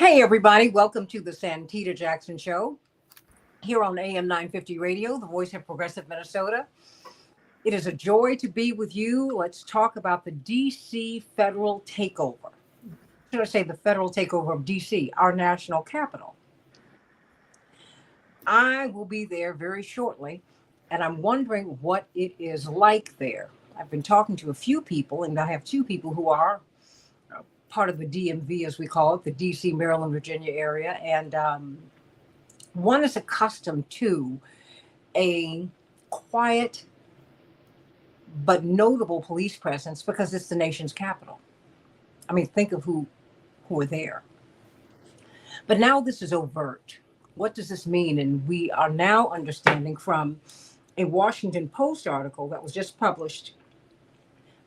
Hey, everybody. Welcome to the Santita Jackson Show here on AM 950 Radio, the voice of progressive Minnesota. It is a joy to be with you. Let's talk about the D.C. federal takeover. Should I say the federal takeover of D.C., our national capital? I will be there very shortly, and I'm wondering what it is like there. I've been talking to a few people, and I have two people who are part of the DMV, as we call it, the DC, Maryland, Virginia area. And one is accustomed to a quiet but notable police presence because it's the nation's capital. I mean, think of who are there. But now this is overt. What does this mean? And we are now understanding from a Washington Post article that was just published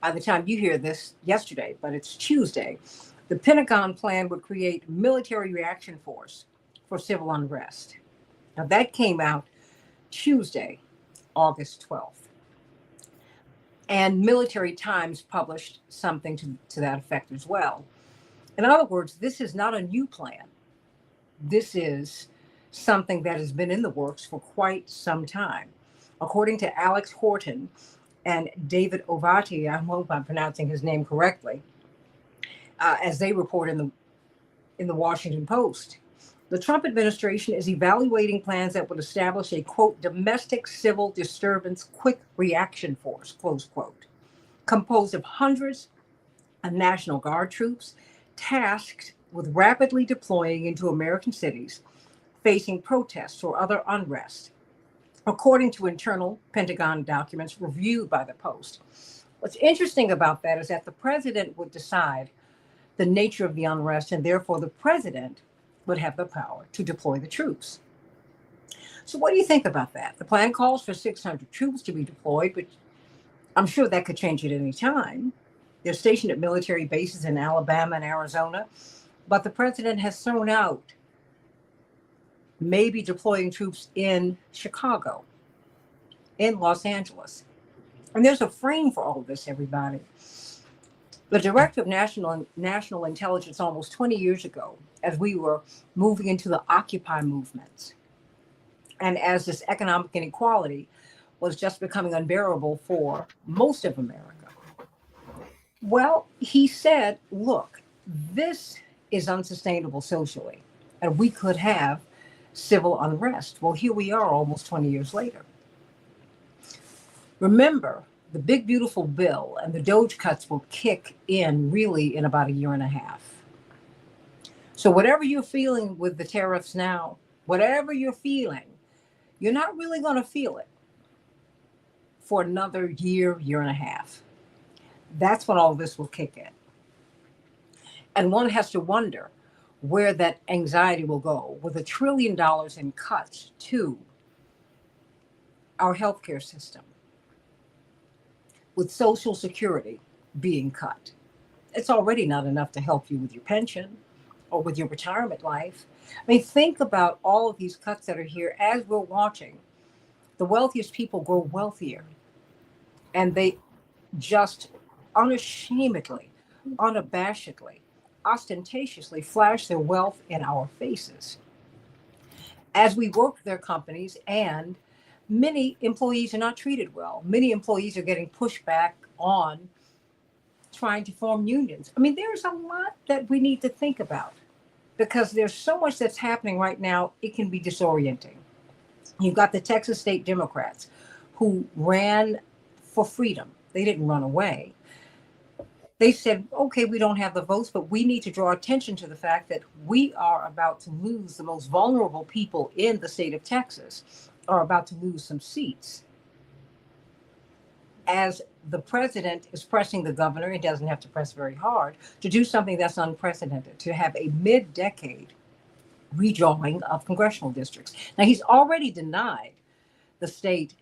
by the time you hear this yesterday, but it's Tuesday. The Pentagon plan would create military reaction force for civil unrest. Now that came out Tuesday, August 12th. And Military Times published something to that effect as well. In other words, this is not a new plan. This is something that has been in the works for quite some time. According to Alex Horton and David Ovati, I hope I'm pronouncing his name correctly, as they report in the Washington Post, the Trump administration is evaluating plans that would establish a, quote, domestic civil disturbance quick reaction force, close quote, composed of hundreds of National Guard troops tasked with rapidly deploying into American cities facing protests or other unrest, according to internal Pentagon documents reviewed by the Post. What's interesting about that is that the president would decide the nature of the unrest, and therefore the president would have the power to deploy the troops. So what do you think about that? The plan calls for 600 troops to be deployed, but I'm sure that could change at any time. They're stationed at military bases in Alabama and Arizona, but the president has thrown out maybe deploying troops in Chicago, in Los Angeles. And there's a frame for all of this, everybody. The director of national intelligence almost 20 years ago, as we were moving into the Occupy movement, and as this economic inequality was just becoming unbearable for most of America, well, he said, look, this is unsustainable socially, and we could have civil unrest. Well, here we are almost 20 years later. Remember, the big, beautiful bill and the DOGE cuts will kick in really in about a year and a half. So whatever you're feeling with the tariffs now, whatever you're feeling, you're not really going to feel it for another year, year and a half. That's when all this will kick in. And one has to wonder where that anxiety will go with $1 trillion in cuts to our healthcare system, with Social Security being cut. It's already not enough to help you with your pension or with your retirement life. I mean, think about all of these cuts that are here as we're watching the wealthiest people grow wealthier, and they just unashamedly, unabashedly, ostentatiously flash their wealth in our faces as we work their companies, and many employees are not treated well. Many employees are getting pushed back on trying to form unions. I mean, there's a lot that we need to think about because there's so much that's happening right now, it can be disorienting. You've got the Texas State Democrats who ran for freedom. They didn't run away. They said, okay, we don't have the votes, but we need to draw attention to the fact that we are about to lose the most vulnerable people in the state of Texas, are about to lose some seats. As the president is pressing the governor, he doesn't have to press very hard, to do something that's unprecedented, to have a mid-decade redrawing of congressional districts. Now, he's already denied the state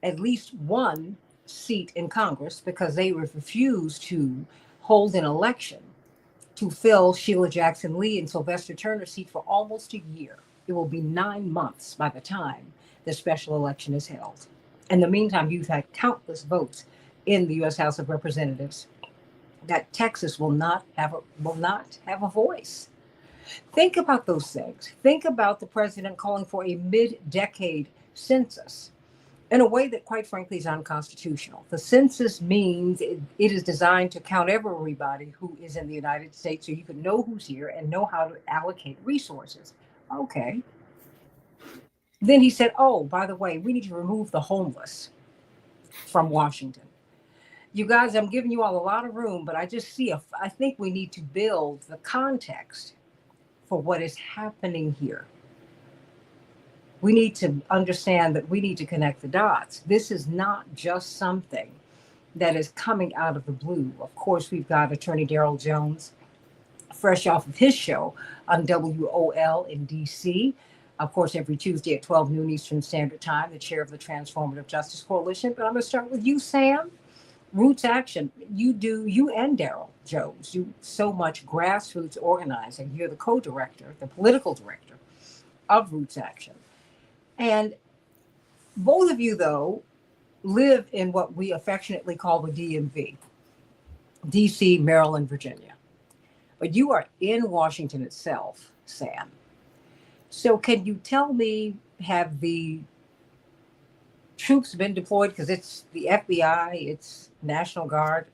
at least one seat in Congress because they refused to hold an election to fill Sheila Jackson Lee and Sylvester Turner's seat for almost a year. It will be 9 months by the time the special election is held. In the meantime, you've had countless votes in the U.S. House of Representatives that Texas will not have a voice. Think about those things. Think about the president calling for a mid-decade census in a way that, quite frankly, is unconstitutional. The census means it is designed to count everybody who is in the United States so you can know who's here and know how to allocate resources. Okay. Then he said, oh, by the way, we need to remove the homeless from Washington. You guys, I'm giving you all a lot of room, but I think we need to build the context for what is happening here. We need to understand that we need to connect the dots. This is not just something that is coming out of the blue. Of course, we've got Attorney Daryl Jones, fresh off of his show on WOL in DC. Of course, every Tuesday at 12 noon Eastern Standard Time, the chair of the Transformative Justice Coalition. But I'm going to start with you, Sam. Roots Action. You and Daryl Jones do so much grassroots organizing. You're the co-director, the political director of Roots Action. And both of you, though, live in what we affectionately call the DMV, DC, Maryland, Virginia. But you are in Washington itself, Sam. So can you tell me, have the troops been deployed? Because it's the FBI, it's National Guard,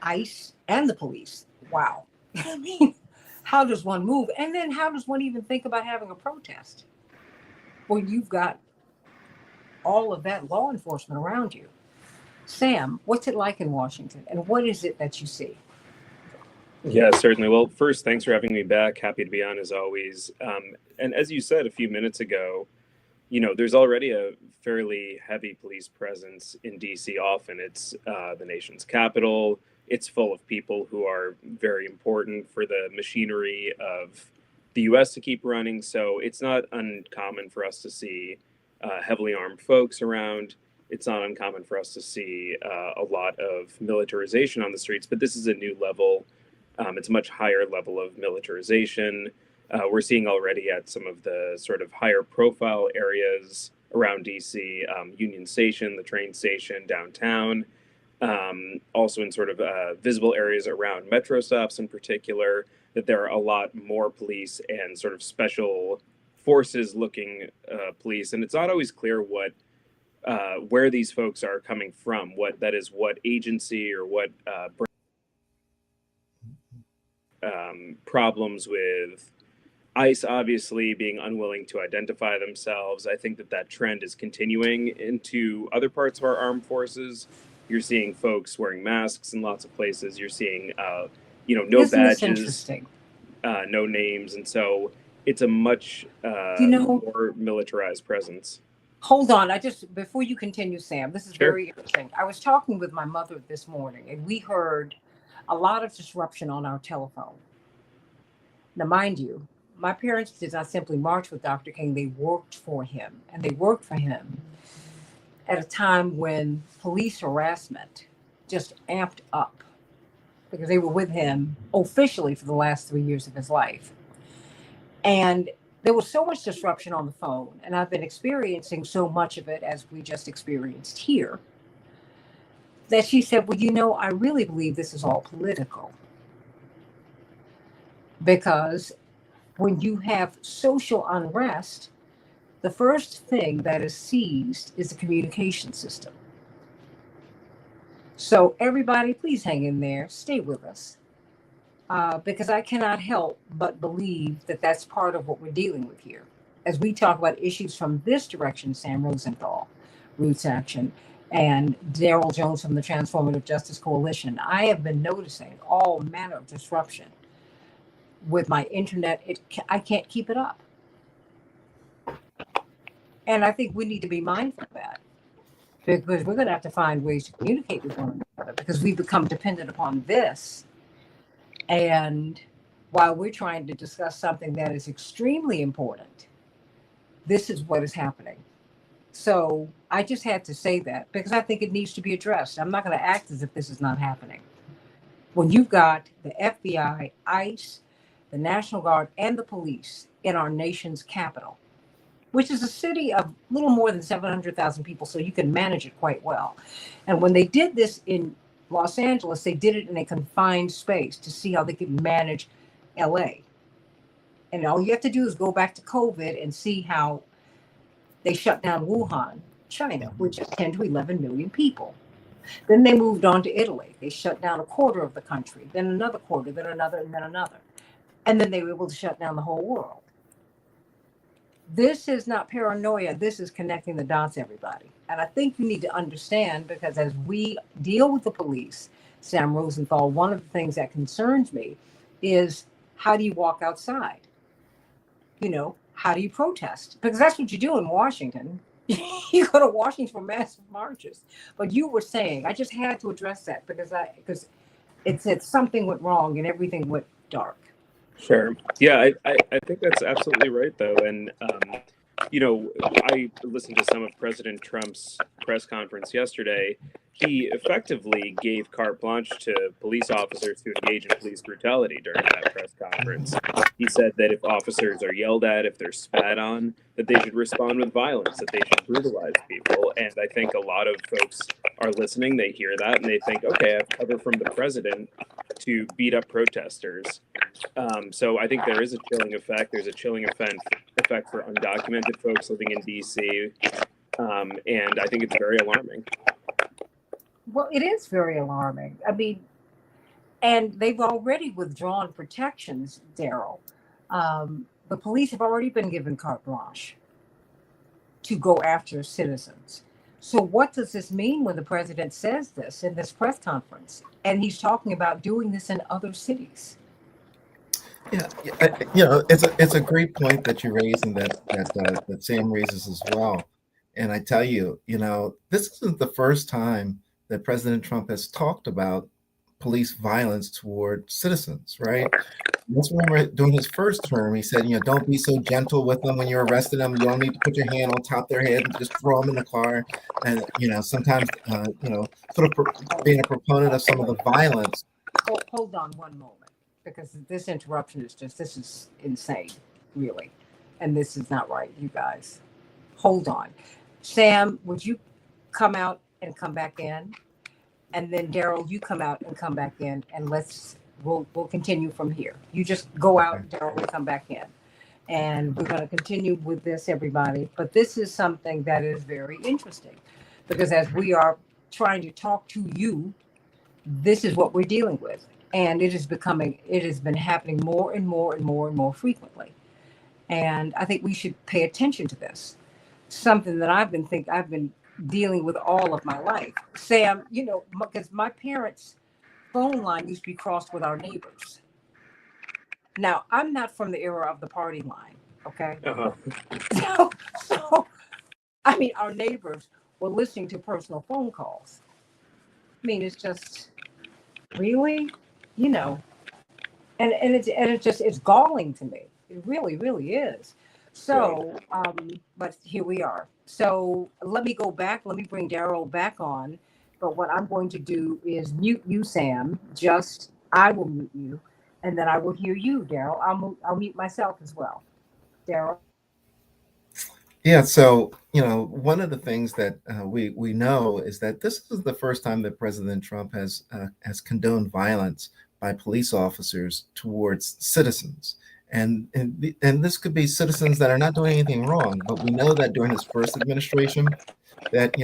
ICE, and the police. Wow. I mean, how does one move? And then how does one even think about having a protest when you've got all of that law enforcement around you? Sam, what's it like in Washington, and what is it that you see? Yeah, certainly. Well, first, thanks for having me back. Happy to be on as always. And as you said a few minutes ago, there's already a fairly heavy police presence in DC. Often it's the nation's capital. It's full of people who are very important for the machinery of the U.S. to keep running. So it's not uncommon for us to see heavily armed folks around. It's not uncommon for us to see a lot of militarization on the streets, but this is a new level. It's a much higher level of militarization. We're seeing already at some of the sort of higher profile areas around DC, Union Station, the train station, downtown, also in sort of visible areas around metro stops in particular, that there are a lot more police and sort of special forces looking police. And it's not always clear where these folks are coming from, what agency or what problems with ICE obviously being unwilling to identify themselves. I think that trend is continuing into other parts of our armed forces. You're seeing folks wearing masks in lots of places. You're seeing, no badges, no names. And so it's a much more militarized presence. Hold on. Before you continue, Sam, this is very interesting. I was talking with my mother this morning, and we heard a lot of disruption on our telephone. Now, mind you, my parents did not simply march with Dr. King. They worked for him, and they worked for him at a time when police harassment just amped up because they were with him officially for the last 3 years of his life. And there was so much disruption on the phone, and I've been experiencing so much of it as we just experienced here, that she said, well, I really believe this is all political. Because when you have social unrest, the first thing that is seized is the communication system. So everybody, please hang in there, stay with us, because I cannot help but believe that that's part of what we're dealing with here. As we talk about issues from this direction, Sam Rosenthal, Roots Action, and Daryl Jones from the Transformative Justice Coalition, I have been noticing all manner of disruption with my internet. I can't keep it up. And I think we need to be mindful of that, because we're going to have to find ways to communicate with one another, because we've become dependent upon this. And while we're trying to discuss something that is extremely important, this is what is happening. So I just had to say that because I think it needs to be addressed. I'm not going to act as if this is not happening. When you've got the FBI, ICE, the National Guard, and the police in our nation's capital, which is a city of a little more than 700,000 people, so you can manage it quite well. And when they did this in Los Angeles, they did it in a confined space to see how they could manage LA. And all you have to do is go back to COVID and see how they shut down Wuhan, China, which is 10 to 11 million people. Then they moved on to Italy. They shut down a quarter of the country, then another quarter, then another, and then another. And then they were able to shut down the whole world. This is not paranoia. This is connecting the dots, everybody. And I think you need to understand, because as we deal with the police, Sam Rosenthal, one of the things that concerns me is, how do you walk outside? You know, how do you protest? Because that's what you do in Washington. You go to Washington for massive marches. But you were saying, I just had to address that because it said something went wrong and everything went dark. Sure. Yeah, I think that's absolutely right, though. And, I listened to some of President Trump's press conference yesterday. He effectively gave carte blanche to police officers to engage in police brutality during that press conference. He said that if officers are yelled at, if they're spat on, that they should respond with violence, that they should brutalize people. And I think a lot of folks are listening, they hear that, and they think, okay, I have cover from the president to beat up protesters. So I think there is a chilling effect. There's a chilling effect for undocumented folks living in DC. And I think it's very alarming. Well, it is very alarming. I mean, and they've already withdrawn protections, Daryl. The police have already been given carte blanche to go after citizens. So what does this mean when the president says this in this press conference? And he's talking about doing this in other cities. Yeah, it's a great point that you raise, and that Sam raises as well. And I tell you, this isn't the first time that President Trump has talked about police violence toward citizens, right? Let's remember during his first term, he said, don't be so gentle with them when you're arresting them. You don't need to put your hand on top of their head and just throw them in the car. And, sometimes, sort of being a proponent of some of the violence. Hold on one moment, because this interruption this is insane, really. And this is not right, you guys. Hold on. Sam, would you come out and come back in? And then Daryl, you come out and come back in, and we'll continue from here. You just go out, Daryl, and come back in. And we're going to continue with this, everybody. But this is something that is very interesting, because as we are trying to talk to you, this is what we're dealing with. And it has been happening more and more and more and more frequently. And I think we should pay attention to this. Something that I've been dealing with all of my life. Sam, because my parents' phone line used to be crossed with our neighbors. Now, I'm not from the era of the party line, okay? Uh-huh. So, I mean, our neighbors were listening to personal phone calls. I mean, it's just, really, and it's galling to me. It really, really is. So, but here we are. So let me go back. Let me bring Daryl back on. But what I'm going to do is mute you, Sam. I will mute you, and then I will hear you, Daryl. I'll mute myself as well. Daryl. Yeah. So, one of the things that we know is that this is the first time that President Trump has condoned violence by police officers towards citizens. And this could be citizens that are not doing anything wrong, but we know that during his first administration, that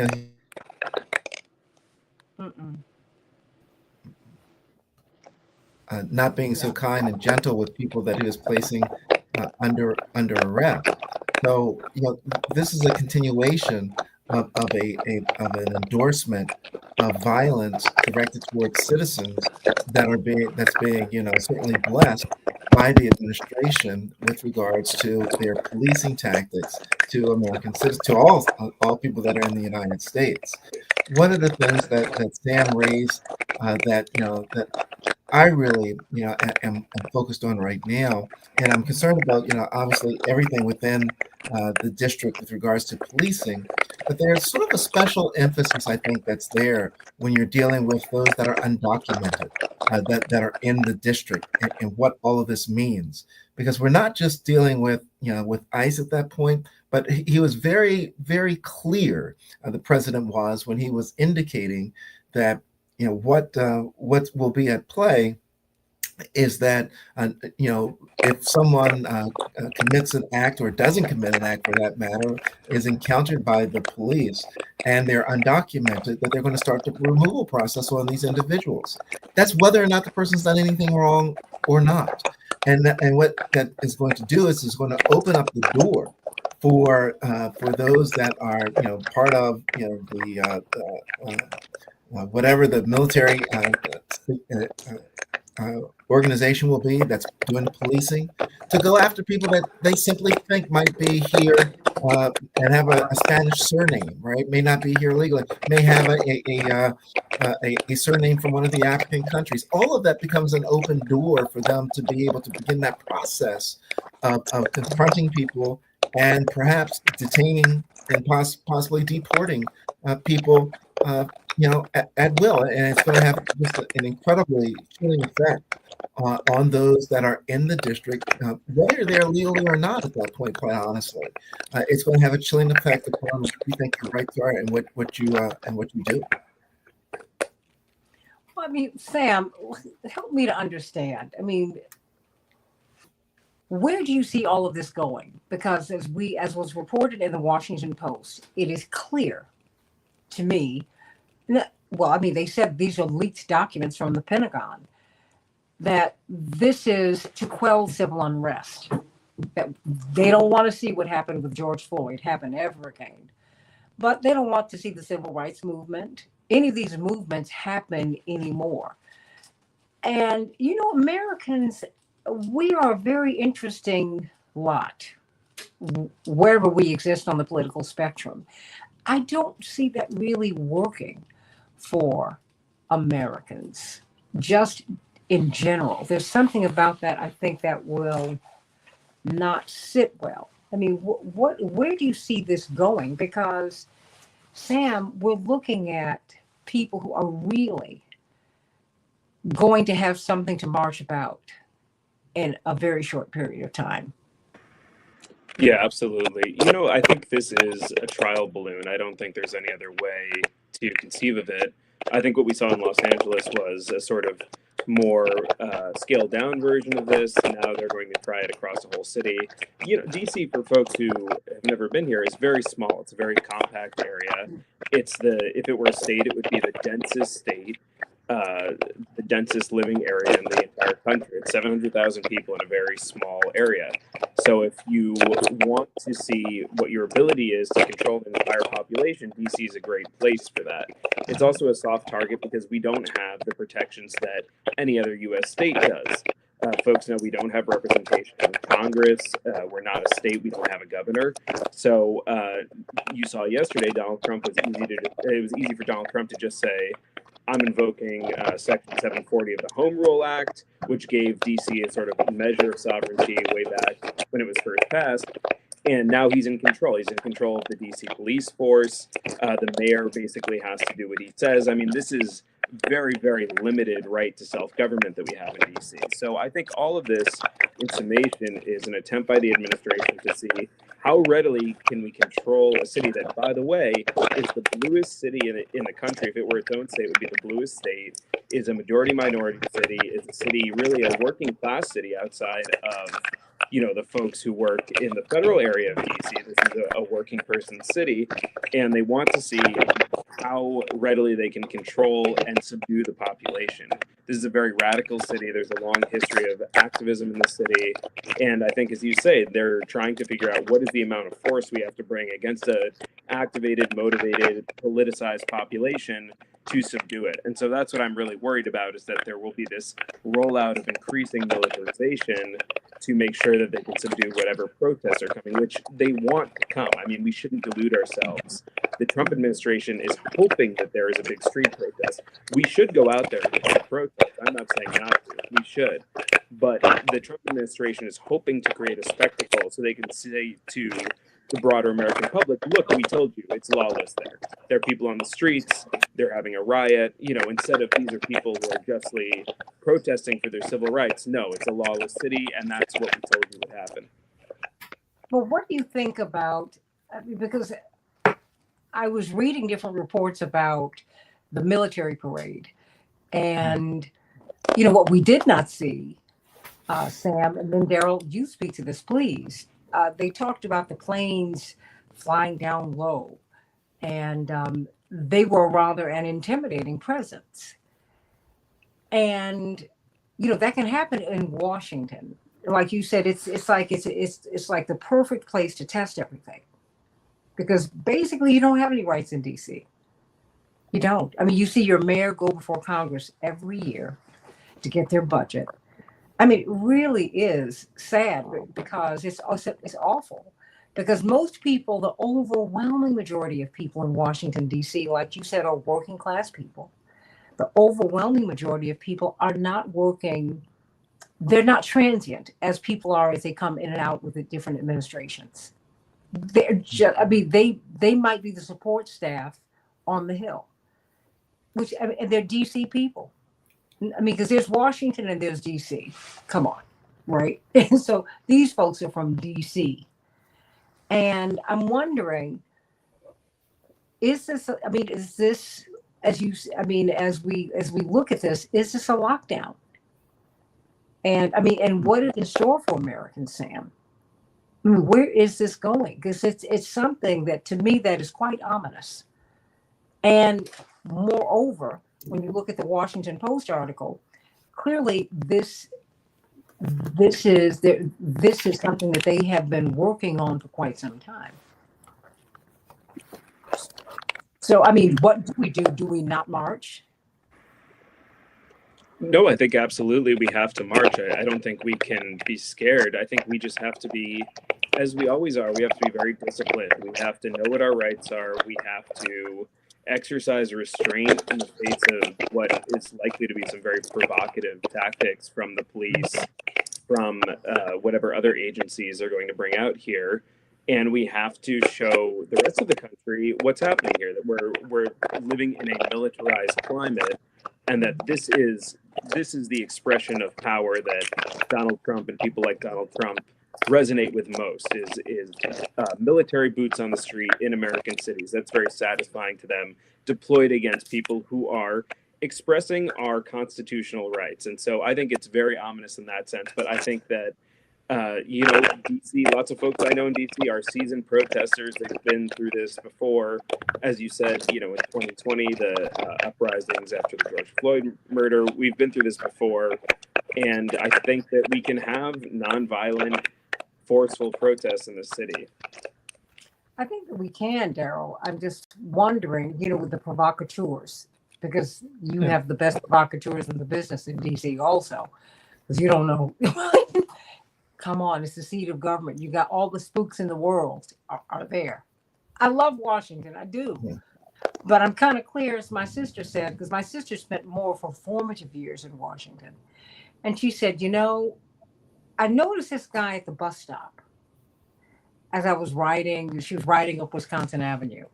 not being so kind and gentle with people that he was placing under arrest. So this is a continuation of an endorsement of violence directed towards citizens that's being certainly blessed by the administration with regards to their policing tactics to American citizens, to all people that are in the United States. One of the things that Sam raised that I really am focused on right now, and I'm concerned about obviously everything within the district with regards to policing, but there's sort of a special emphasis, I think, that's there when you're dealing with those that are undocumented, that are in the district, and what all of this means. Because we're not just dealing with ICE at that point, but he was very, very clear. The president was, when he was indicating that what will be at play is that if someone commits an act or doesn't commit an act, for that matter, is encountered by the police and they're undocumented, that they're going to start the removal process on these individuals. That's whether or not the person's done anything wrong or not. And what that is going to do is going to open up the door for those that are part of whatever the military organization will be that's doing policing, to go after people that they simply think might be here and have a Spanish surname, right? May not be here legally, may have a surname from one of the African countries. All of that becomes an open door for them to be able to begin that process of confronting people and perhaps detaining and possibly deporting people at will. And it's going to have just an incredibly chilling effect on those that are in the district, whether they're legally or not at that point, quite honestly. It's going to have a chilling effect upon what you think your rights are and what you do. Well, I mean, Sam, help me to understand. I mean, where do you see all of this going? Because as was reported in the Washington Post, it is clear to me. Well, I mean, they said these are leaked documents from the Pentagon, that this is to quell civil unrest. That they don't want to see what happened with George Floyd happen ever again. But they don't want to see the civil rights movement, any of these movements happen anymore. And, Americans, we are a very interesting lot, wherever we exist on the political spectrum. I don't see that really working for Americans, just in general. There's something about that I think that will not sit well. I mean, where do you see this going? Because, Sam, we're looking at people who are really going to have something to march about in a very short period of time. Yeah, absolutely. I think this is a trial balloon. I don't think there's any other way to conceive of it. I think what we saw in Los Angeles was a sort of more scaled down version of this. Now they're going to try it across the whole city. DC, for folks who have never been here, is very small. It's a very compact area. If it were a state, it would be the densest state. The densest living area in the entire country. It's 700,000 people in a very small area. So if you want to see what your ability is to control the entire population, DC is a great place for that. It's also a soft target because we don't have the protections that any other U.S. state does. Folks know we don't have representation in Congress. We're not a state. We don't have a governor. So you saw yesterday, it was easy for Donald Trump to just say, I'm invoking Section 740 of the Home Rule Act, which gave DC a sort of measure of sovereignty way back when it was first passed. And now he's in control. He's in control of the DC police force. The mayor basically has to do what he says. I mean, this is very, very limited right to self-government that we have in DC. So I think all of this, in summation, is an attempt by the administration to see how readily can we control a city that, by the way, is the bluest city in the country. If it were its own state, it would be the bluest state, is a majority-minority city, is a city, really a working-class city outside of the folks who work in the federal area of DC. This is a working person city, and they want to see how readily they can control and subdue the population. This is a very radical city. There's a long history of activism in the city. And I think, as you say, they're trying to figure out what is the amount of force we have to bring against an activated, motivated, politicized population to subdue it. And so that's what I'm really worried about, is that there will be this rollout of increasing militarization to make sure that they can subdue whatever protests are coming, which they want to come. I mean, we shouldn't delude ourselves. The Trump administration is hoping that there is a big street protest. We should go out there and protest. I'm not saying not to. We should. But the Trump administration is hoping to create a spectacle so they can say to the broader American public, look, we told you, it's lawless there. There are people on the streets, they're having a riot, instead of these are people who are justly protesting for their civil rights. No, it's a lawless city, and that's what we told you would happen. Well, what do you think about, because I was reading different reports about the military parade, and What we did not see, Sam, and then Daryl, you speak to this, please. They talked about the planes flying down low, and they were rather an intimidating presence. And that can happen in Washington. Like you said, it's like the perfect place to test everything, because basically you don't have any rights in DC. You don't. I mean, you see your mayor go before Congress every year to get their budget. I mean, it really is sad, because it's awful. Because most people, the overwhelming majority of people in Washington D.C., like you said, are working class people. The overwhelming majority of people are not working. They're not transient as people are as they come in and out with the different administrations. They're just. I mean, they might be the support staff on the Hill, which, I mean, and they're DC people. I mean, because there's Washington and there's DC. Come on, right? And so these folks are from DC, and I'm wondering, is this? I mean, is this, as you? I mean, as we look at this, is this a lockdown? And I mean, and what is in store for Americans, Sam? I mean, where is this going? Because it's something that, to me, that is quite ominous. And moreover, when you look at the Washington Post article, clearly this is something that they have been working on for quite some time. So, I mean, what do we do? Do we not march? No, I think absolutely we have to march. I don't think we can be scared. I think we just have to be, as we always are, we have to be very disciplined. We have to know what our rights are. We have to exercise restraint in the face of what is likely to be some very provocative tactics from the police, from whatever other agencies are going to bring out here. And we have to show the rest of the country what's happening here, that we're living in a militarized climate, and that this is the expression of power that Donald Trump and people like Donald Trump resonate with most, is military boots on the street in American cities. That's very satisfying to them, deployed against people who are expressing our constitutional rights. And so I think it's very ominous in that sense. But I think that DC, lots of folks I know in DC are seasoned protesters. They've been through this before. As you said, in 2020, the uprisings after the George Floyd murder, we've been through this before. And I think that we can have nonviolent, forceful protests in the city. I think that we can, Daryl. I'm just wondering, with the provocateurs, because you have the best provocateurs in the business in DC also, because you don't know. Come on, it's the seat of government. You got all the spooks in the world are there. I love Washington, I do. Yeah. But I'm kind of clear, as my sister said, because my sister spent more of her formative years in Washington. And she said, I noticed this guy at the bus stop as I was riding. She was riding up Wisconsin Avenue.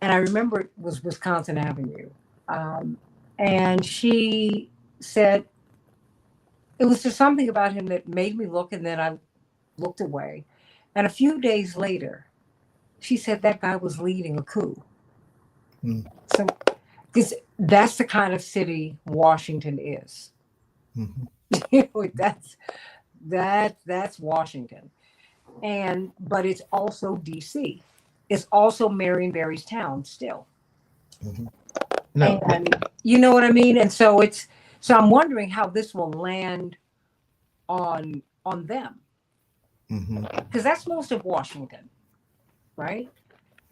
And I remember it was Wisconsin Avenue. And she said, it was just something about him that made me look, and then I looked away. And a few days later, she said that guy was leading a coup. So, because that's the kind of city Washington is. Mm-hmm. That's Washington, but it's also DC. It's also Marion Barry's town still. Mm-hmm. No, and you know what I mean. And so I'm wondering how this will land on them, because that's most of Washington, right?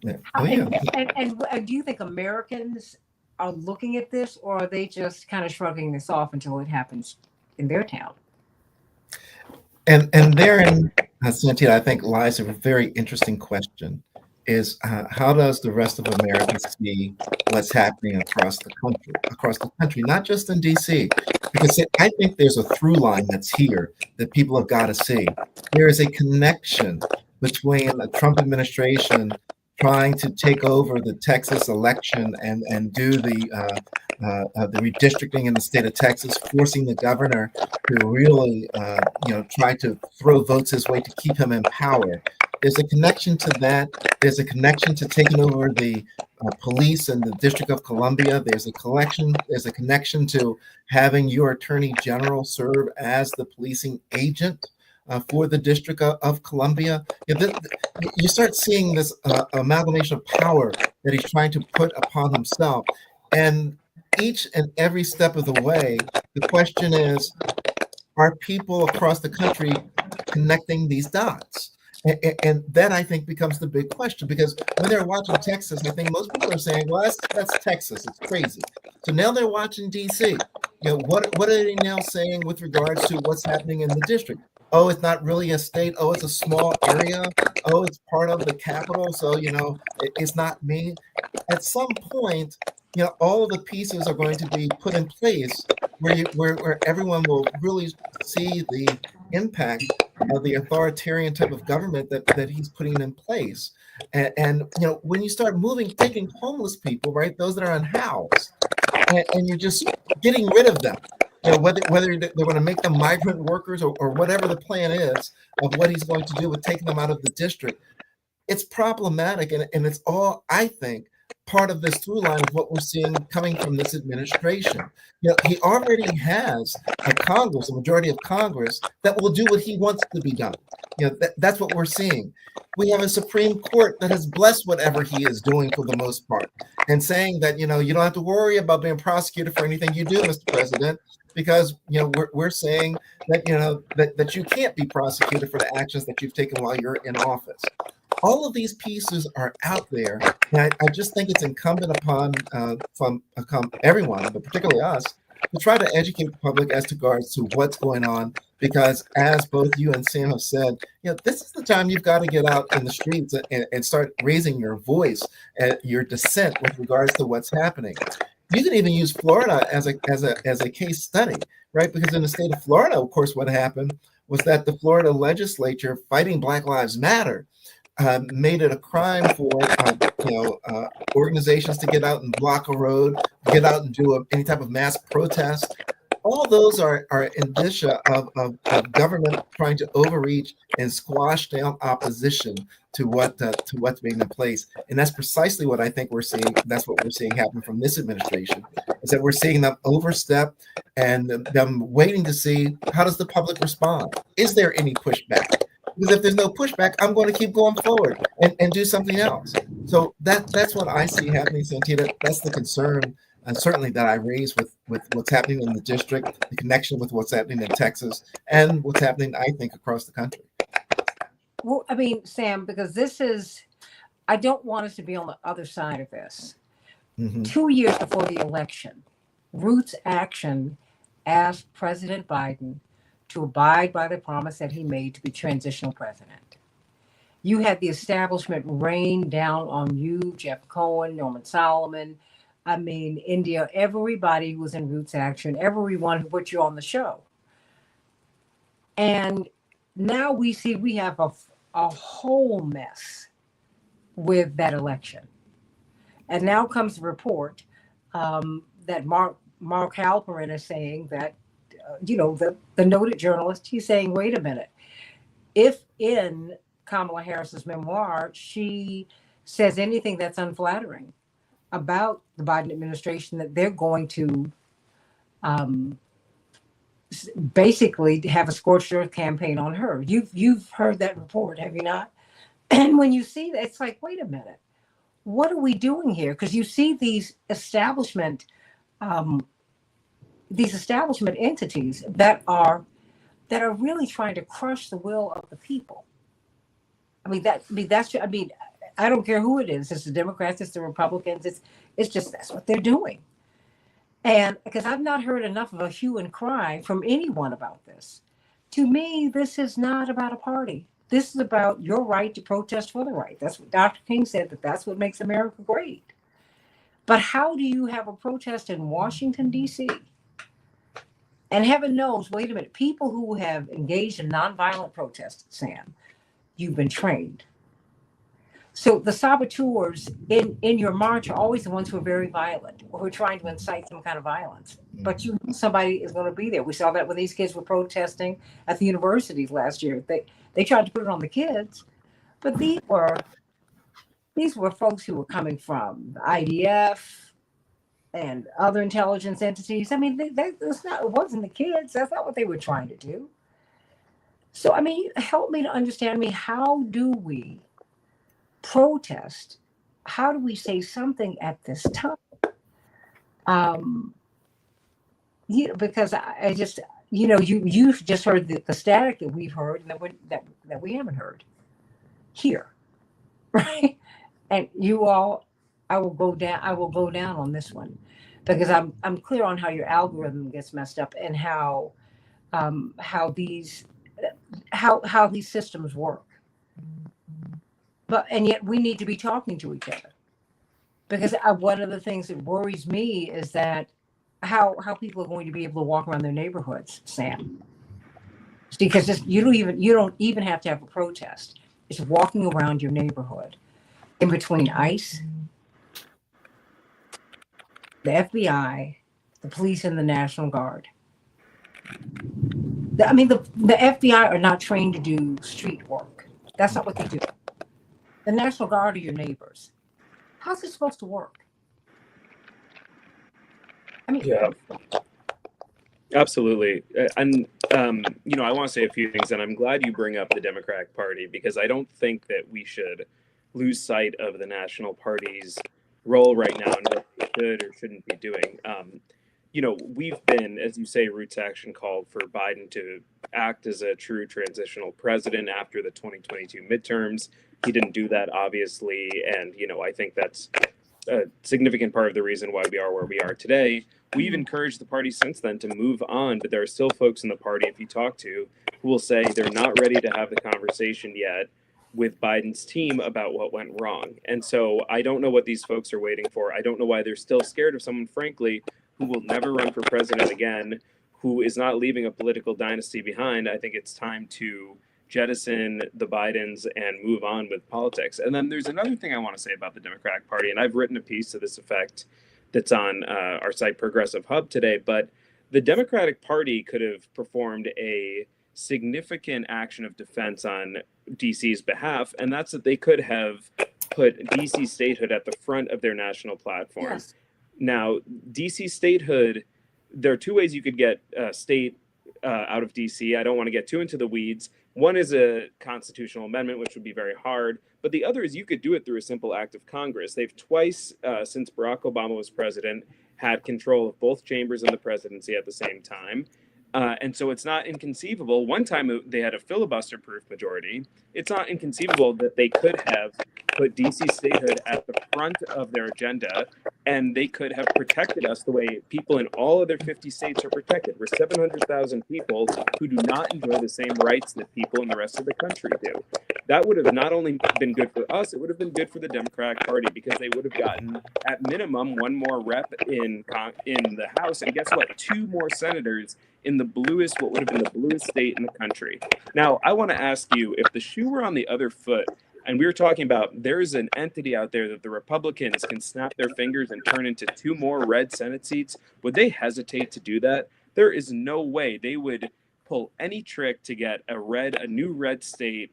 Yeah. And do you think Americans are looking at this, or are they just kind of shrugging this off until it happens in their town? And therein, Santita, I think lies a very interesting question. Is how does the rest of America see what's happening across the country, not just in DC? Because I think there's a through line that's here that people have got to see. There is a connection between the Trump administration trying to take over the Texas election and do the redistricting in the state of Texas, forcing the governor to really try to throw votes his way to keep him in power. There's a connection to that. There's a connection to taking over the police in the District of Columbia. There's a connection to having your Attorney General serve as the policing agent for the District of Columbia. You start seeing this amalgamation of power that he's trying to put upon himself. And each and every step of the way, the question is, are people across the country connecting these dots? And that, I think, becomes the big question, because when they're watching Texas, I think most people are saying, well, that's Texas. It's crazy. So now they're watching D.C. What are they now saying with regards to what's happening in the district? Oh, it's not really a state. Oh, it's a small area. Oh, it's part of the capital. So, it's not me. At some point, all of the pieces are going to be put in place where everyone will really see the impact of the authoritarian type of government that he's putting in place. And when you start taking homeless people, right, those that are unhoused, and you're just getting rid of them, whether they're going to make them migrant workers or whatever the plan is of what he's going to do with taking them out of the district, it's problematic. And it's all, I think, part of this through line of what we're seeing coming from this administration. He already has a majority of Congress that will do what he wants to be done. That's what we're seeing. We have a Supreme Court that has blessed whatever he is doing for the most part, and saying that, you don't have to worry about being prosecuted for anything you do, Mr. President, because, we're saying that, that you can't be prosecuted for the actions that you've taken while you're in office. All of these pieces are out there, and I just think it's incumbent upon everyone, but particularly us, to try to educate the public as regards to what's going on. Because as both you and Sam have said, this is the time you've got to get out in the streets and start raising your voice and your dissent with regards to what's happening. You can even use Florida as a case study, right? Because in the state of Florida, of course, what happened was that the Florida legislature, fighting Black Lives Matter, made it a crime for organizations to get out and block a road, get out and do any type of mass protest. All those are indicia of government trying to overreach and squash down opposition to what's being in place. And that's precisely what I think we're seeing. That's what we're seeing happen from this administration, is that we're seeing them overstep and them waiting to see, how does the public respond? Is there any pushback? Because if there's no pushback, I'm going to keep going forward and do something else. So that's what I see happening, Santita. That's the concern, and certainly that I raise with what's happening in the district, the connection with what's happening in Texas, and what's happening, I think, across the country. Well, I mean, Sam, because I don't want us to be on the other side of this. Mm-hmm. 2 years before the election, Roots Action asked President Biden to abide by the promise that he made to be transitional president. You had the establishment rain down on you, Jeff Cohen, Norman Solomon, India, everybody who was in Roots Action, everyone who put you on the show. And now we see we have a whole mess with that election. And now comes the report that Mark Halperin is saying that, the noted journalist, he's saying, wait a minute, if in Kamala Harris's memoir, she says anything that's unflattering about the Biden administration, that they're going to basically have a scorched earth campaign on her. You've heard that report, have you not? And when you see that, it's like, wait a minute, what are we doing here? Because you see these establishment entities that are really trying to crush the will of the people. I don't care who it is. It's the Democrats, it's the Republicans. It's just, that's what they're doing. And because I've not heard enough of a hue and cry from anyone about this. To me, this is not about a party. This is about your right to protest for the right. That's what Dr. King said, that's what makes America great. But how do you have a protest in Washington, D.C.? And heaven knows, wait a minute, people who have engaged in nonviolent protests, Sam, you've been trained. So the saboteurs in your march are always the ones who are very violent or who are trying to incite some kind of violence. But you know somebody is going to be there. We saw that when these kids were protesting at the universities last year. They tried to put it on the kids, But these were folks who were coming from the IDF and other intelligence entities. I mean, it wasn't the kids. That's not what they were trying to do. So, I mean, help me to understand me. How do we protest? How do we say something at this time? Um, because I just, you've just heard the static that we've heard and that we haven't heard here, right? And you all, I will go down. I will go down on this one because I'm clear on how your algorithm gets messed up and how these how these systems work. But and yet we need to be talking to each other because one of the things that worries me is that how people are going to be able to walk around their neighborhoods, Sam. Because you don't even have to have a protest. It's walking around your neighborhood in between ICE, the FBI, the police, and the National Guard. I mean, the FBI are not trained to do street work. That's not what they do. The National Guard are your neighbors. How's it supposed to work? I mean, Yeah, absolutely. And, I want to say a few things, and I'm glad you bring up the Democratic Party because I don't think that we should lose sight of the national party's role right now and what they should or shouldn't be doing. We've been, as you say, Roots Action called for Biden to act as a true transitional president after the 2022 midterms. He didn't do that, obviously, and, I think that's a significant part of the reason why we are where we are today. We've encouraged the party since then to move on, but there are still folks in the party, if you talk to, who will say they're not ready to have the conversation yet with Biden's team about what went wrong. And so I don't know what these folks are waiting for. I don't know why they're still scared of someone, frankly, who will never run for president again, who is not leaving a political dynasty behind. I think it's time to jettison the Bidens and move on with politics. And then there's another thing I want to say about the Democratic Party, and I've written a piece to this effect that's on our site Progressive Hub today, but the Democratic Party could have performed a significant action of defense on DC's behalf, and that's that they could have put DC statehood at the front of their national platform. yes. Now, DC statehood, there are two ways you could get state out of DC. I don't want to get too into the weeds. One is a constitutional amendment, which would be very hard. But the other is you could do it through a simple act of Congress. They've twice, since Barack Obama was president, had control of both chambers in the presidency at the same time. And so it's not inconceivable. One time they had a filibuster-proof majority. It's not inconceivable that they could have put DC statehood at the front of their agenda, and they could have protected us the way people in all other 50 states are protected. We're 700,000 people who do not enjoy the same rights that people in the rest of the country do. That would have not only been good for us, it would have been good for the Democratic Party because they would have gotten, at minimum, one more rep in the House, and guess what? 2 more senators in what would have been the bluest state in the country. Now, I want to ask you, if the shoe were on the other foot, and we were talking about there's an entity out there that the Republicans can snap their fingers and turn into 2 more red Senate seats, would they hesitate to do that? There is no way they would pull any trick to get a new red state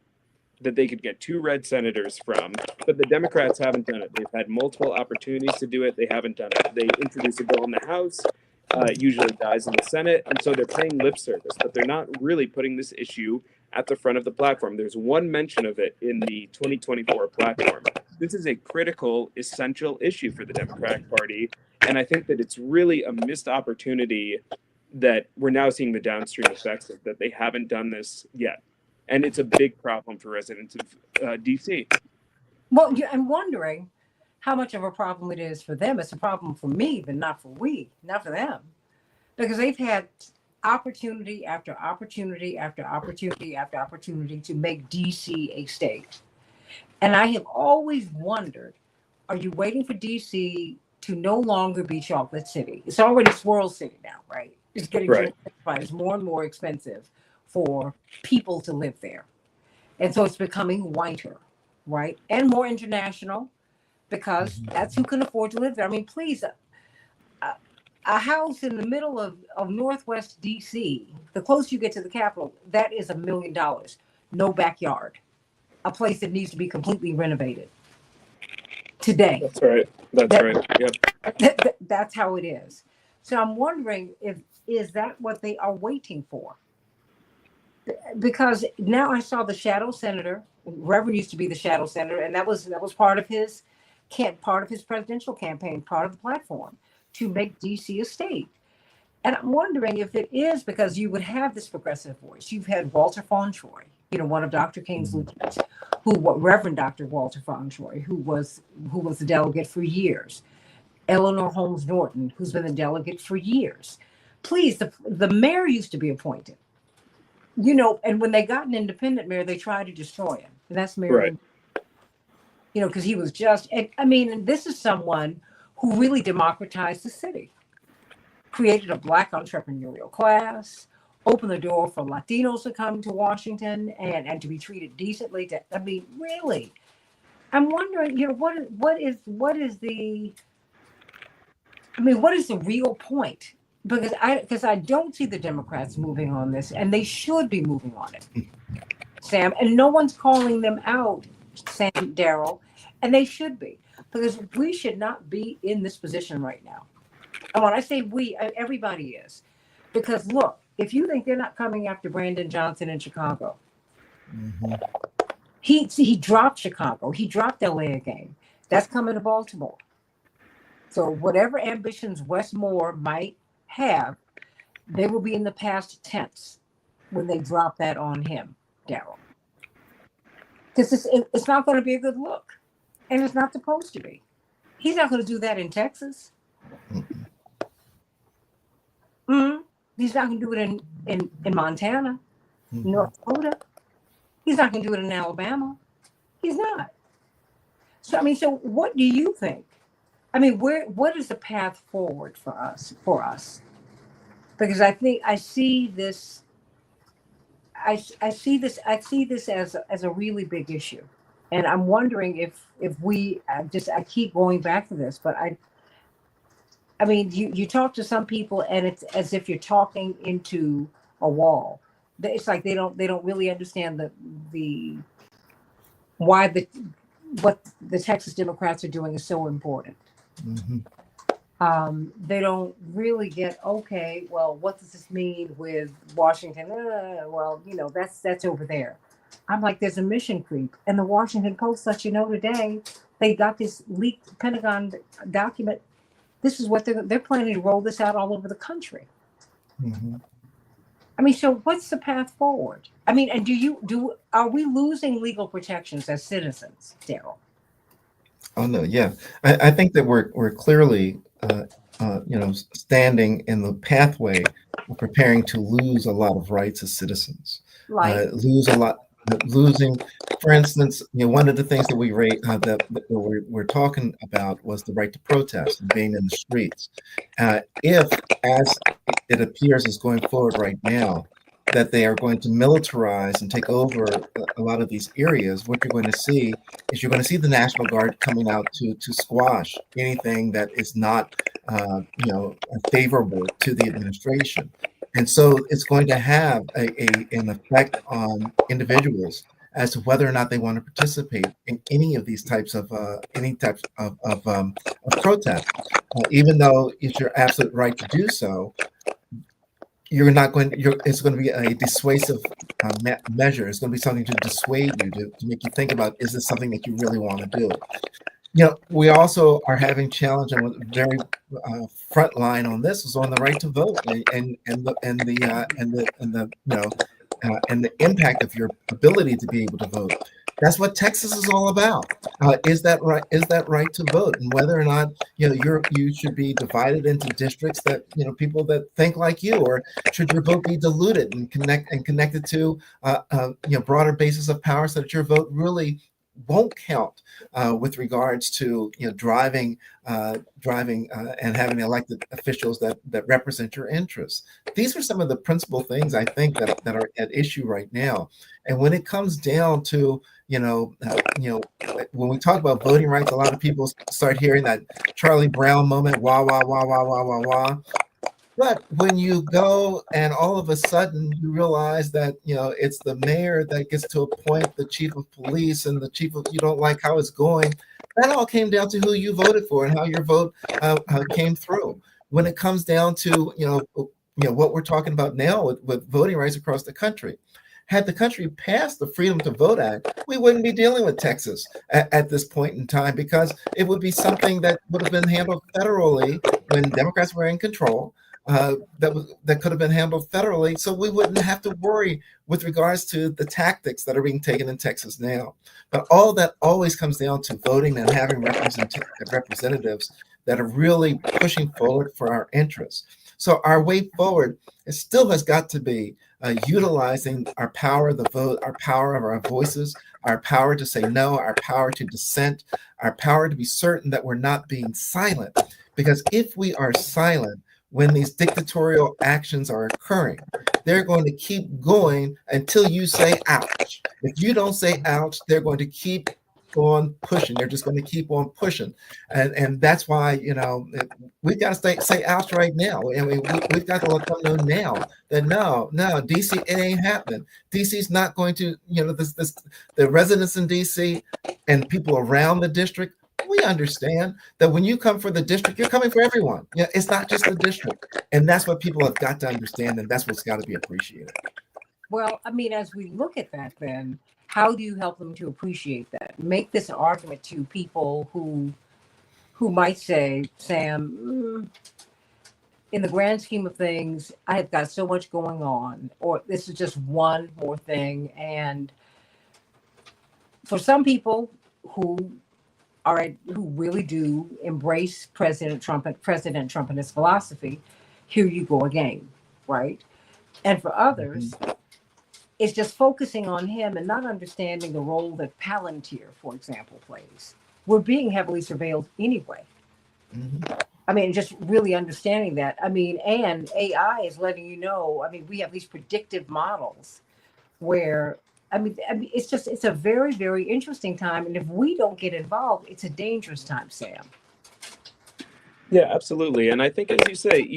that they could get 2 red senators from, but the Democrats haven't done it. They've had multiple opportunities to do it. They haven't done it. They introduce a bill in the House, usually dies in the Senate, and so they're paying lip service, but they're not really putting this issue at the front of the platform. There's one mention of it in the 2024 platform. This is a critical, essential issue for the Democratic Party, and I think that it's really a missed opportunity that we're now seeing the downstream effects of, that they haven't done this yet. And it's a big problem for residents of DC. Well, I'm wondering how much of a problem it is for them. It's a problem for me, but not for them. Because they've had opportunity after opportunity after opportunity after opportunity to make DC a state. And I have always wondered, are you waiting for DC to no longer be Chocolate City? It's already Swirl City now, right? It's getting Right. It's more and more expensive for people to live there. And so it's becoming whiter, right? And more international because that's who can afford to live there. I mean, please, a house in the middle of Northwest DC, the closer you get to the Capitol, that is $1 million. No backyard. a place that needs to be completely renovated today. That's right. That's right. Yep. That's how it is. So I'm wondering if is that what they are waiting for? Because now I saw the shadow senator. Reverend used to be the shadow senator, and that was part of his presidential campaign, part of the platform to make DC a state. And I'm wondering if it is because you would have this progressive voice. You've had Walter Fauntroy, one of Dr. King's lieutenants, Reverend Dr. Walter Fauntroy, who was the delegate for years. Eleanor Holmes Norton, who's been the delegate for years. Please, the mayor used to be appointed. And when they got an independent mayor, they tried to destroy him. And that's Mayor, Right. Because he was just, and this is someone who really democratized the city, created a Black entrepreneurial class, opened the door for Latinos to come to Washington and to be treated decently. Really, I'm wondering, what is the real point? Because I don't see the Democrats moving on this, and they should be moving on it, Sam. And no one's calling them out, Sam, Daryl, and they should be, because we should not be in this position right now. And when I say we, everybody is, because look, if you think they're not coming after Brandon Johnson in Chicago, he dropped Chicago, he dropped LA again. That's coming to Baltimore. So whatever ambitions Wes Moore might have, they will be in the past tense when they drop that on him, Daryl. Because it's not going to be a good look. And it's not supposed to be. He's not going to do that in Texas. He's not going to do it in Montana, North Dakota. He's not going to do it in Alabama. He's not. So, so what do you think? What is the path forward for us? Because I think I see this as a really big issue. And I'm wondering if I keep going back to this, but you talk to some people and it's as if you're talking into a wall. It's like they don't really understand what the Texas Democrats are doing is so important. They don't really get, okay, well, what does this mean with Washington? That's over there. I'm like, there's a mission creep. And the Washington Post let you know today, they got this leaked Pentagon document. This is what they're planning to roll this out all over the country. So what's the path forward? And are we losing legal protections as citizens, Daryl? Oh no, yeah. I think that we're clearly standing in the pathway of preparing to lose a lot of rights as citizens. Losing, for instance, one of the things that that we're talking about was the right to protest and being in the streets. If, as it appears is going forward right now, that they are going to militarize and take over a lot of these areas, what you're going to see is the National Guard coming out to squash anything that is not favorable to the administration. And so it's going to have an effect on individuals as to whether or not they want to participate in any of these types of protest. Even though it's your absolute right to do so, it's going to be a dissuasive measure. It's going to be something to dissuade you, to make you think about, is this something that you really want to do? We also are having challenge on the very front line on this is on the right to vote and the impact of your ability to be able to vote. That's what Texas is all about. Is that right to vote, and whether or not you should be divided into districts that people that think like you, or should your vote be diluted and connected to broader bases of power so that your vote really won't count with regards to driving and having elected officials that represent your interests. These are some of the principal things I think that are at issue right now. And when it comes down to when we talk about voting rights, a lot of people start hearing that Charlie Brown moment, wah wah wah wah wah wah wah. But when you go and all of a sudden you realize that, it's the mayor that gets to appoint the chief of police and the chief of, you don't like how it's going, that all came down to who you voted for and how your vote came through. When it comes down to, what we're talking about now with voting rights across the country, had the country passed the Freedom to Vote Act, we wouldn't be dealing with Texas at this point in time, because it would be something that would have been handled federally when Democrats were in control. That could have been handled federally, so we wouldn't have to worry with regards to the tactics that are being taken in Texas now. But all that always comes down to voting and having representatives that are really pushing forward for our interests. So our way forward, it still has got to be utilizing our power of the vote, our power of our voices, our power to say no, our power to dissent, our power to be certain that we're not being silent. Because if we are silent when these dictatorial actions are occurring, they're going to keep going until you say ouch. If you don't say ouch, they're going to keep on pushing. They're just going to keep on pushing. And that's why, we've got to say ouch right now. I mean, we've got to let them know now that no, DC, it ain't happening. DC's not going to, the residents in DC and people around the district, we understand that when you come for the district, you're coming for everyone. Yeah, it's not just the district. And that's what people have got to understand, and that's what's got to be appreciated. Well, I mean, as we look at that, then how do you help them to appreciate that? Make this an argument to people who might say, Sam, in the grand scheme of things, I have got so much going on, or this is just one more thing. And for some people who who really do embrace President Trump and his philosophy, here you go again, right? And for others, it's just focusing on him and not understanding the role that Palantir, for example, plays. We're being heavily surveilled anyway. Mm-hmm. I mean, just really understanding that. I mean, and AI is letting you know. I mean, we have these predictive models where, it's a very, very interesting time. And if we don't get involved, it's a dangerous time, Sam. Yeah, absolutely. And I think, as you say,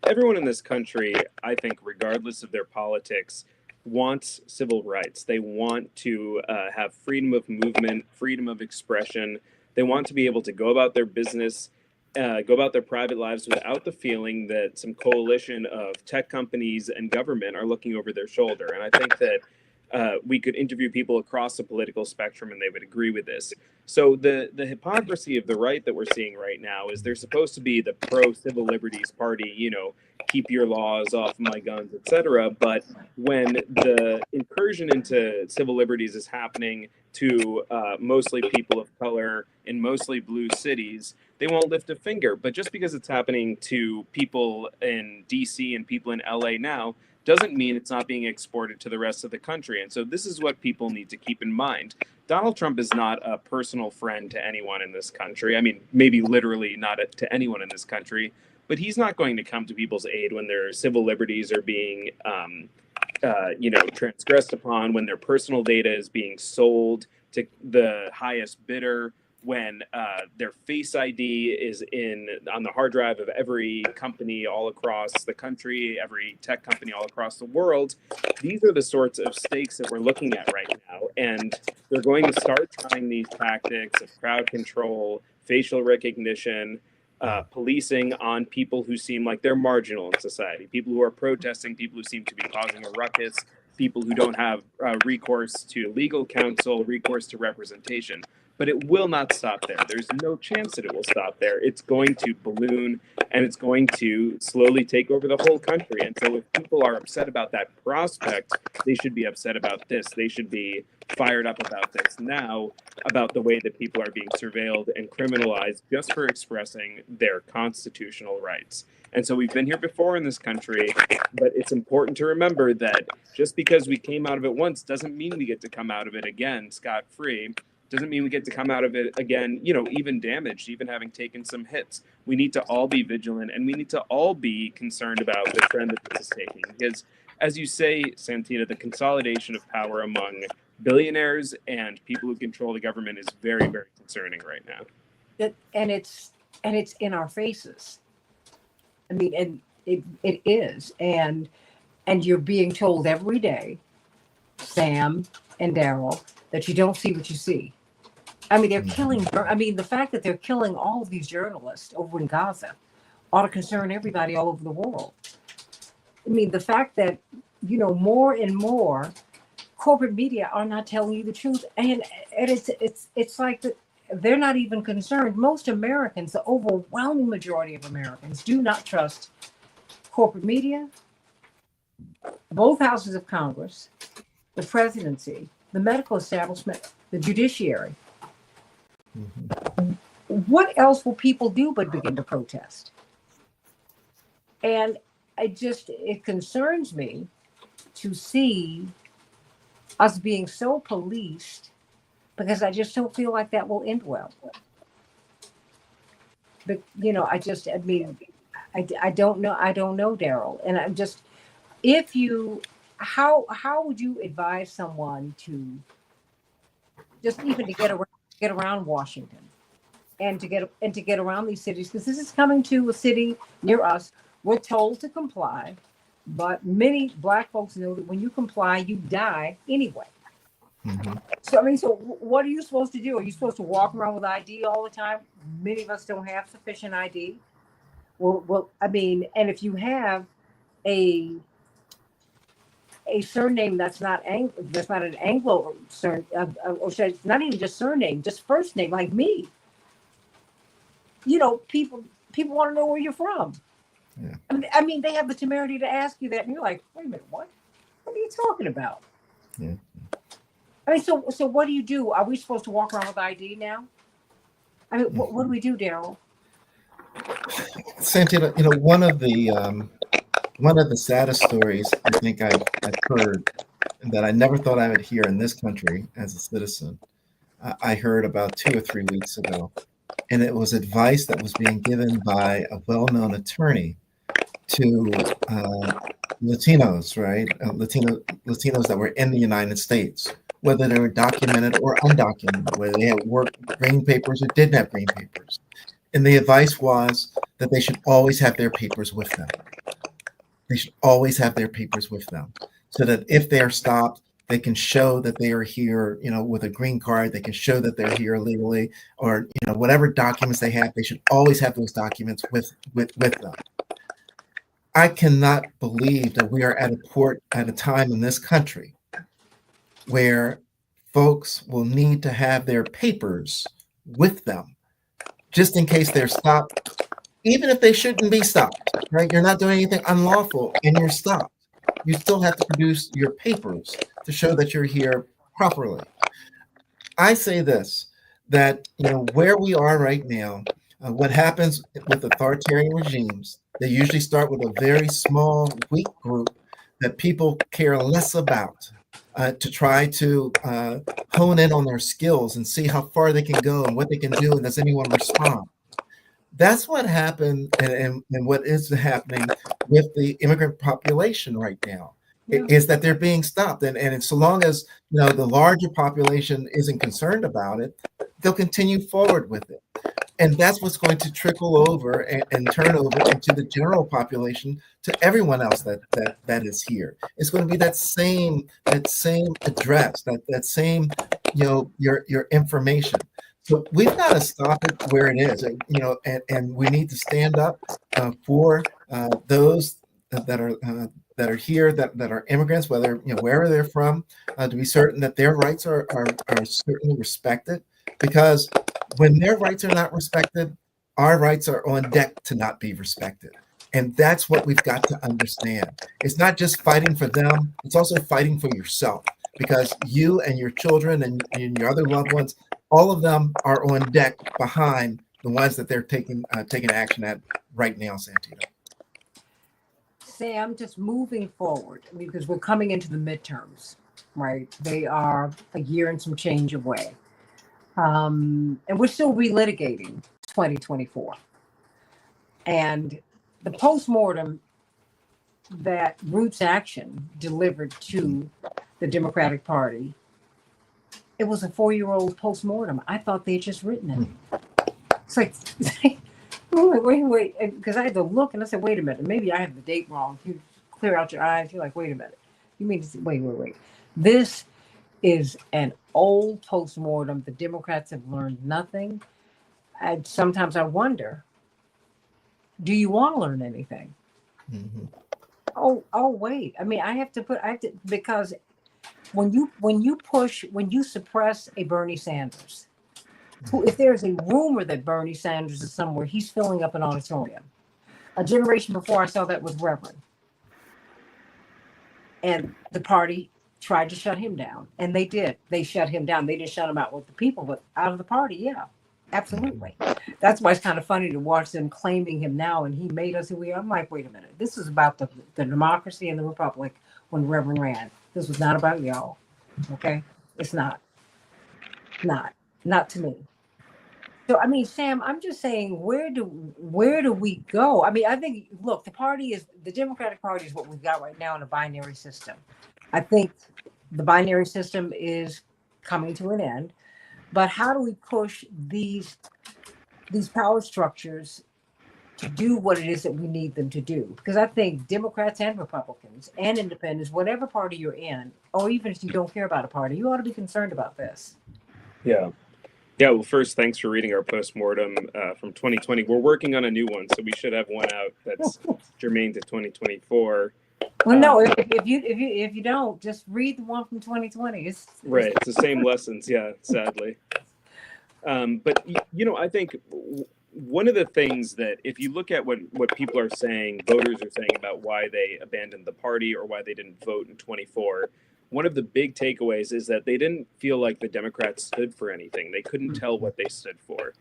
everyone in this country, I think, regardless of their politics, wants civil rights. They want to have freedom of movement, freedom of expression. They want to be able to go about their business, go about their private lives without the feeling that some coalition of tech companies and government are looking over their shoulder. And I think that we could interview people across the political spectrum and they would agree with this. So the hypocrisy of the right that we're seeing right now is they're supposed to be the pro civil liberties party, keep your laws off my guns, etc. But when the incursion into civil liberties is happening to mostly people of color in mostly blue cities, they won't lift a finger. But just because it's happening to people in DC and people in LA now doesn't mean it's not being exported to the rest of the country. And so this is what people need to keep in mind. Donald Trump is not a personal friend to anyone in this country. I mean, maybe literally not to anyone in this country, but he's not going to come to people's aid when their civil liberties are being, transgressed upon, when their personal data is being sold to the highest bidder, when their Face ID is on the hard drive of every company all across the country, every tech company all across the world. These are the sorts of stakes that we're looking at right now. And they're going to start trying these tactics of crowd control, facial recognition, policing on people who seem like they're marginal in society, people who are protesting, people who seem to be causing a ruckus, people who don't have recourse to legal counsel, recourse to representation. But it will not stop there. There's no chance that it will stop there. It's going to balloon and it's going to slowly take over the whole country. And so if people are upset about that prospect, they should be upset about this. They should be fired up about this now, about the way that people are being surveilled and criminalized just for expressing their constitutional rights. And so we've been here before in this country, but it's important to remember that just because we came out of it once doesn't mean we get to come out of it again scot-free. Doesn't mean we get to come out of it again, even damaged, even having taken some hits. We need to all be vigilant and we need to all be concerned about the trend that this is taking. Because, as you say, Santita, the consolidation of power among billionaires and people who control the government is very, very concerning right now. And it's in our faces. I mean, and It is, and you're being told every day, Sam and Daryl, that you don't see what you see. I mean, they're killing. I mean, the fact that they're killing all of these journalists over in Gaza ought to concern everybody all over the world. I mean, the fact that more and more corporate media are not telling you the truth, and it's like they're not even concerned. Most Americans, the overwhelming majority of Americans, do not trust corporate media, both houses of Congress, the presidency, the medical establishment, the judiciary. Mhm. What else will people do but begin to protest? And it concerns me to see us being so policed, because I just don't feel like that will end well. But I mean, I don't know. I don't know, Daryl. And I'm just, if you, how would you advise someone to just even to get around Washington and to get around these cities? Because this is coming to a city near us. We're told to comply, but many Black folks know that when you comply, you die anyway. Mhm. So I mean, so what are you supposed to do? Are you supposed to walk around with ID all the time? Many of us don't have sufficient ID. Well, I mean, and if you have a surname that's not an Anglo surname, or it's not even just surname, just first name, like me. People want to know where you're from. Yeah. I mean, they have the temerity to ask you that, and you're like, wait a minute, what? What are you talking about? Yeah. I mean, so what do you do? Are we supposed to walk around with ID now? I mean, what do we do, Daryl? Santita, one of the saddest stories I think I've heard that I never thought I would hear in this country as a citizen, I heard about 2 or 3 weeks ago, and it was advice that was being given by a well-known attorney to Latinos, right? Latinos that were in the United States, whether they were documented or undocumented, whether they had work green papers or didn't have green papers. And the advice was that they should always have their papers with them. They should always have their papers with them, so that if they are stopped, they can show that they are here, with a green card. They can show that they're here legally, or whatever documents they have. They should always have those documents with them. I cannot believe that we are at a time in this country where folks will need to have their papers with them just in case they're stopped, even if they shouldn't be stopped, right? You're not doing anything unlawful and you're stopped. You still have to produce your papers to show that you're here properly. I say this, that, where we are right now, what happens with authoritarian regimes, they usually start with a very small, weak group that people care less about, to try to hone in on their skills and see how far they can go and what they can do, and does anyone respond. That's what happened, and what is happening with the immigrant population right now, Yeah. is that they're being stopped. And so long as the larger population isn't concerned about it, they'll continue forward with it. And that's what's going to trickle over and turn over into the general population, to everyone else that is here. It's going to be that same address, that same, your information. So we've got to stop it where it is, and we need to stand up for those that are here, that are immigrants, whether wherever they're from, to be certain that their rights are certainly respected. Because when their rights are not respected, our rights are on deck to not be respected. And that's what we've got to understand. It's not just fighting for them, it's also fighting for yourself, because you and your children and your other loved ones, all of them are on deck behind the ones that they're taking action at right now, Santita. Sam, just moving forward, because we're coming into the midterms, right? They are a year and some change away. And we're still relitigating 2024. And the postmortem that Roots Action delivered to the Democratic Party, it was a 4-year-old postmortem. I thought they had just written it. It's like, wait, because I had to look and I said, wait a minute, maybe I have the date wrong. You clear out your eyes. You're like, wait a minute. You mean to say, wait. This is an old postmortem. The Democrats have learned nothing. And sometimes I wonder, do you want to learn anything? Mhm. Oh, wait. I mean, I have to because when you suppress a Bernie Sanders, who, if there's a rumor that Bernie Sanders is somewhere, he's filling up an auditorium. A generation before, I saw that with Reverend, and the party tried to shut him down, and they did. They shut him down. They didn't shut him out with the people, but out of the party, yeah, absolutely. That's why it's kind of funny to watch them claiming him now, and he made us who we are. I'm like, wait a minute, this is about the democracy and the republic when Reverend ran. This was not about y'all. Okay, it's not to me. So I mean, Sam, I'm just saying, where do we go? I mean, I think, look, the Democratic Party is what we've got right now in a binary system. I think the binary system is coming to an end, but how do we push these power structures to do what it is that we need them to do? Because I think Democrats and Republicans and independents, whatever party you're in, or even if you don't care about a party, you ought to be concerned about this. Yeah. Yeah, well, first, thanks for reading our postmortem from 2020. We're working on a new one, so we should have one out that's germane to 2024. Well, no, if you don't, just read the one from 2020. Right, it's the same lessons, yeah, sadly. But I think one of the things that, if you look at what people are saying, voters are saying about why they abandoned the party or why they didn't vote in 24, one of the big takeaways is that they didn't feel like the Democrats stood for anything. They couldn't tell what they stood for.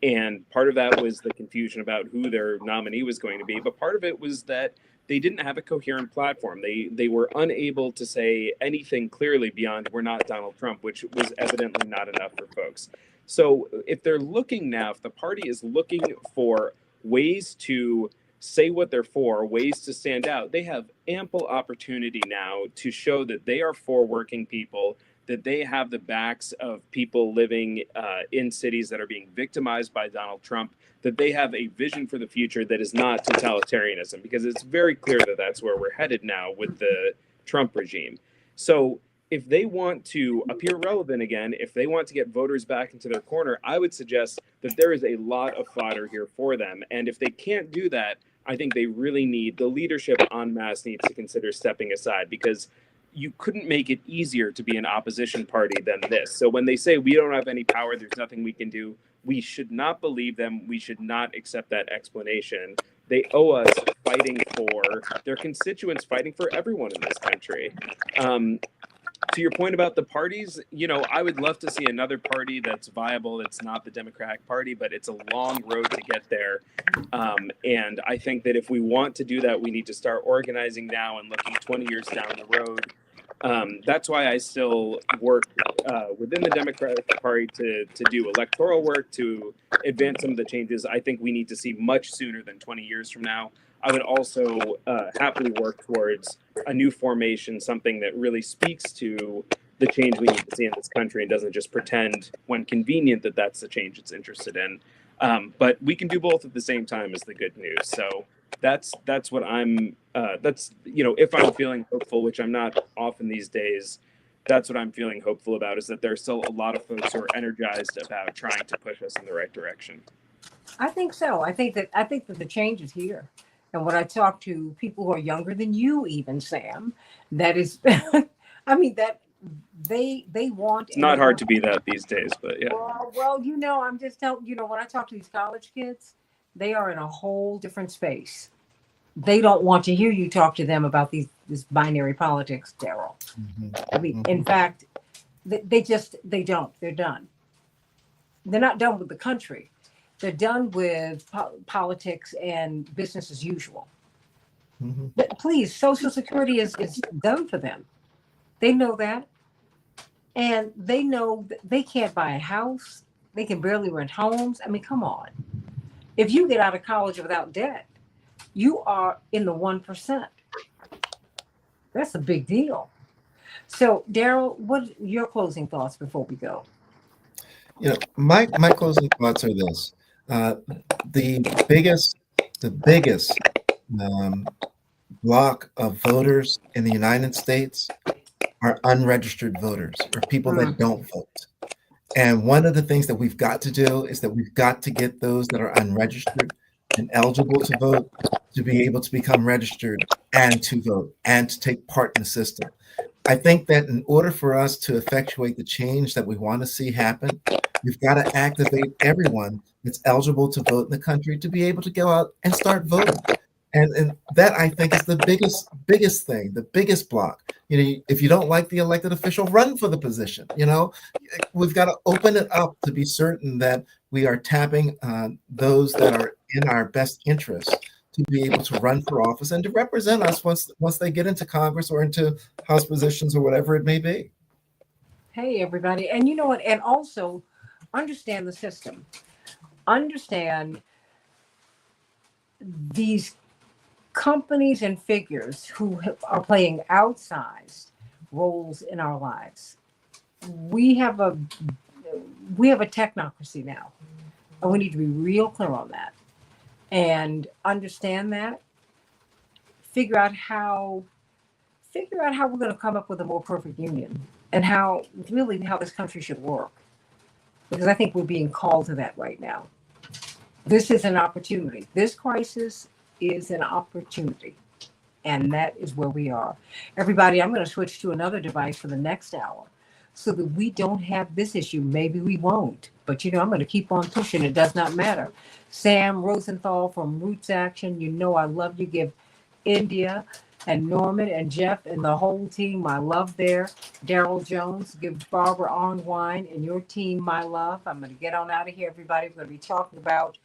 And part of that was the confusion about who their nominee was going to be. But part of it was that they didn't have a coherent platform. They were unable to say anything clearly beyond "we're not Donald Trump," which was evidently not enough for folks. So if they're looking now, if the party is looking for ways to say what they're for, ways to stand out, they have ample opportunity now to show that they are for working people, that they have the backs of people living in cities that are being victimized by Donald Trump, that they have a vision for the future that is not totalitarianism, because it's very clear that that's where we're headed now with the Trump regime. So if they want to appear relevant again, if they want to get voters back into their corner, I would suggest that there is a lot of fodder here for them. And if they can't do that, I think they really need, the leadership en masse needs to consider stepping aside, because you couldn't make it easier to be an opposition party than this. So when they say we don't have any power, there's nothing we can do, we should not believe them. We should not accept that explanation. They owe us fighting for their constituents, fighting for everyone in this country. To your point about the parties, I would love to see another party that's viable. It's not the Democratic Party, but it's a long road to get there. And I think that if we want to do that, we need to start organizing now and looking 20 years down the road. That's why I still work within the Democratic Party to do electoral work, to advance some of the changes I think we need to see much sooner than 20 years from now. I would also happily work towards a new formation, something that really speaks to the change we need to see in this country and doesn't just pretend when convenient that that's the change it's interested in. But we can do both at the same time is the good news. So that's what I'm, if I'm feeling hopeful, which I'm not often these days, that's what I'm feeling hopeful about, is that there's still a lot of folks who are energized about trying to push us in the right direction. I think so. I think that the change is here. And when I talk to people who are younger than you, even Sam, that is, I mean, that they want. It's not hard to be that these days, but yeah. Well, I'm just telling when I talk to these college kids, they are in a whole different space. They don't want to hear you talk to them about this binary politics, Daryl. I mean, in fact, they don't. They're done. They're not done with the country. They're done with politics and business as usual. But please, Social Security is done for them. They know that. And they know that they can't buy a house. They can barely rent homes. I mean, come on. If you get out of college without debt, you are in the 1%. That's a big deal. So, Daryl, what are your closing thoughts before we go? My closing thoughts are this. Uh, the biggest um, block of voters in the United States are unregistered voters or people that Mm. don't vote. And one of the things that we've got to do is that we've got to get those that are unregistered and eligible to vote to be able to become registered and to vote and to take part in the system. I think that in order for us to effectuate the change that we want to see happen, we've got to activate everyone that's eligible to vote in the country to be able to go out and start voting. And that I think is the biggest thing, the biggest block. You know, if you don't like the elected official, run for the position. You know, we've got to open it up to be certain that we are tapping those that are in our best interest to be able to run for office and to represent us once they get into Congress or into House positions or whatever it may be. Hey, everybody. And you know what? And also understand the system. Understand these companies and figures who are playing outsized roles in our lives. We have a technocracy now, and we need to be real clear on that and understand that. Figure out how we're going to come up with a more perfect union and how this country should work. Because I think we're being called to that right now. This is an opportunity. This crisis is an opportunity. And that is where we are. Everybody, I'm going to switch to another device for the next hour so that we don't have this issue. Maybe we won't. But, I'm going to keep on pushing. It does not matter. Sam Rosenthal from Roots Action, I love you. Give India and Norman and Jeff and the whole team my love there. Daryl Jones, give Barbara Onwine and your team my love. I'm going to get on out of here, everybody. We're going to be talking about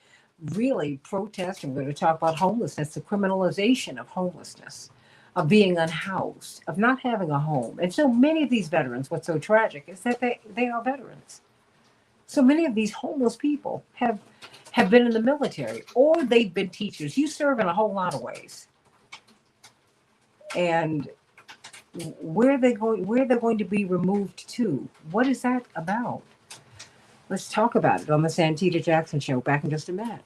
really protest. We're going to talk about homelessness, the criminalization of homelessness, of being unhoused, of not having a home. And so many of these veterans, what's so tragic is that they are veterans. So many of these homeless people have been in the military or they've been teachers. You serve in a whole lot of ways. And where they're going to be removed to. What is that about? Let's talk about it on the Santita Jackson Show. Back in just a minute.